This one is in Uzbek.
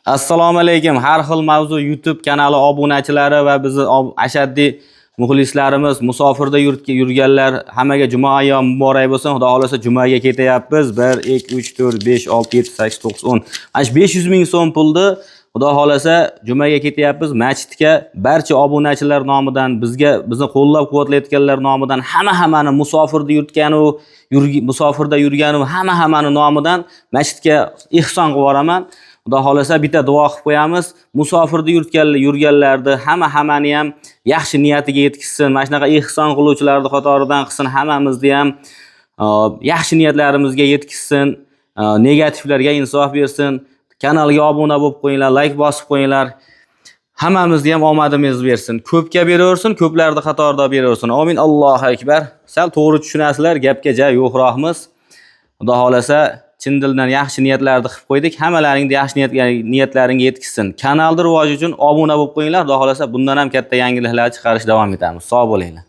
Assalomu alaykum. Har xil mavzu YouTube kanali obunachilari va bizni ashaddiy muxlislarimiz, musofirda yurganlar hammaga juma ayyom muborak bo'lsin. Xudo xolasa jumaga ketyapmiz. 1 2 3 4 5 6 7 8 9 10. Mana 500 ming so'm pulni Xudo xolasa jumaga ketyapmiz. Masjidga barcha obunachilar nomidan, bizni qo'llab-quvvatlayotganlar nomidan, hammani musofirda musofirda yurganu hammani nomidan masjidga ihson qilib boraman. Xudo xolasa bitta duo qilib qo'yamiz. Musofirda yurganlarni hammani ham yaxshi niyatiga yetkazsin. Mana shunaqa ihson qiluvchilarning qatoridan qilsin, hammamizni ham yaxshi niyatlarimizga yetkazsin. Negativlarga insof bersin. Kanalga obuna bo'lib qo'yinglar, like bosib qo'yinglar. Hammamizga ham omadimiz bersin. Ko'pga beraversin, ko'plarning qatorida beraversin. Amin. Allohu akbar. Sal to'g'ri tushunasizlar, gapga joy yo'qroqmiz. Xudo xolasa chin dildan yaxshi niyatlarni qilib qo'ydik. Hammalaringni yaxshi niyatlaringga yetkazsin. Kanalni rivoji uchun obuna bo'lib qo'yinglar. Xudo xolasa bundan ham katta yangiliklar chiqarish davom etamiz. Sog' bo'linglar.